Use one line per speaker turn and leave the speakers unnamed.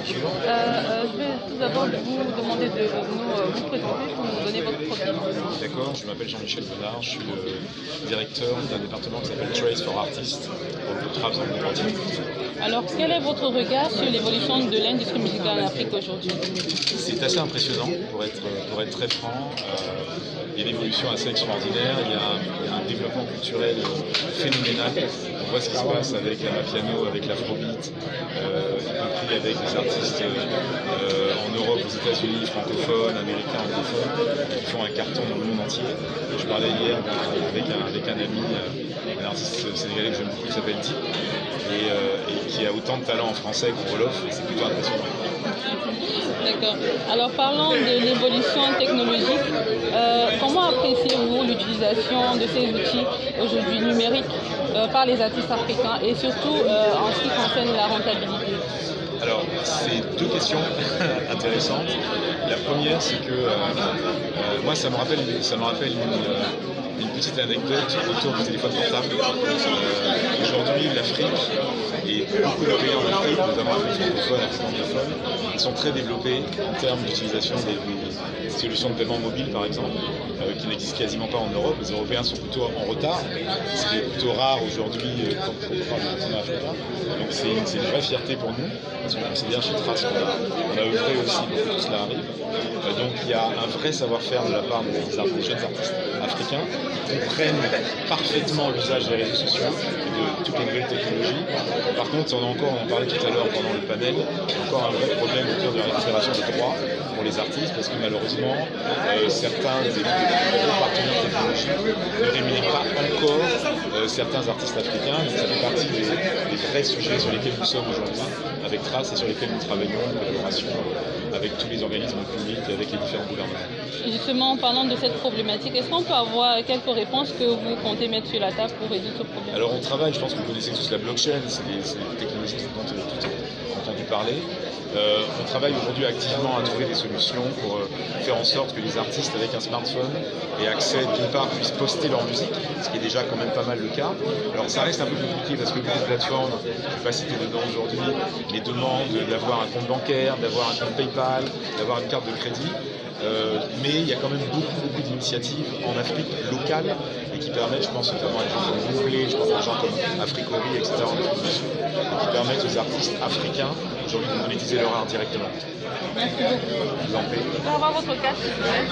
Je vais tout d'abord vous demander de vous présenter pour nous donner votre profil.
D'accord, je m'appelle Jean-Michel Bonnard, je suis le directeur d'un département qui s'appelle Trace for Artists pour le groupe Traps dans le monde entier.
Alors, quel est votre regard sur l'évolution de l'industrie musicale en Afrique aujourd'hui?
C'est assez impressionnant, pour être très franc. Il y a une évolution assez extraordinaire, il y a un développement culturel phénoménal. On voit ce qui se passe avec l'amapiano, avec l'afrobeat, y compris avec des artistes en Europe, aux États-Unis, francophones, américains, anglophones, qui font un carton dans le monde entier. Je parlais hier avec un ami, un artiste sénégalais que j'aime beaucoup, qui s'appelle Tip, et qui a autant de talent en français qu'en wolof, et c'est plutôt impressionnant.
D'accord. Alors, parlons de l'évolution technologique. Comment appréciez-vous l'utilisation de ces outils aujourd'hui numériques par les artistes africains et surtout en ce qui concerne la rentabilité?
Alors, c'est deux questions intéressantes. La première, c'est que moi, ça me rappelle une petite anecdote autour du téléphone portable. Aujourd'hui, l'Afrique et beaucoup de pays en Afrique, notamment Afrique francophone, Afrique anglophone, ils sont très développés en termes d'utilisation des solutions de paiement mobile, par exemple, qui n'existent quasiment pas en Europe. Les Européens sont plutôt en retard, ce qui est plutôt rare aujourd'hui quand on parle du continent africain. Donc c'est une vraie fierté pour nous, parce qu'on considère chez Trace qu'on a œuvré aussi pour que tout cela arrive. Donc il y a un vrai savoir-faire de la part des jeunes artistes africains qui comprennent parfaitement l'usage des réseaux sociaux et de toutes les nouvelles technologies. Par contre, on en parlait tout à l'heure pendant le panel, il y a encore un vrai problème autour de la récupération des droits pour les artistes, parce que malheureusement, certains des gros partenaires technologiques ne rémunèrent pas encore certains artistes africains. Donc ça fait partie des vrais sujets sur lesquels nous sommes aujourd'hui avec Trace et sur lesquels nous travaillons en collaboration avec tous les organismes publics et avec les différents gouvernements.
Justement, en parlant de cette problématique, est-ce qu'on peut avoir quelques réponses que vous comptez mettre sur la table pour résoudre ce problème?
Alors on travaille, je pense que vous connaissez tous la blockchain, c'est des technologies dont on a tous entendu parler. On travaille aujourd'hui activement à trouver des solutions pour faire en sorte que les artistes avec un smartphone aient accès, d'une part, puissent poster leur musique, ce qui est déjà quand même pas mal le cas. Alors ça reste un peu compliqué parce que beaucoup de plateformes, je ne vais pas citer dedans aujourd'hui, les demandent d'avoir un compte bancaire, d'avoir un compte PayPal, d'avoir une carte de crédit. Mais il y a quand même beaucoup d'initiatives en Afrique locale et qui permettent, je pense notamment à des gens comme Google, je pense à des gens comme Africori, etc. en Afrique du Sud, et qui permettent aux artistes africains aujourd'hui de monétiser leur art directement.
Merci beaucoup.
Je vous en prie.
Je peux avoir votre carte, s'il vous plaît?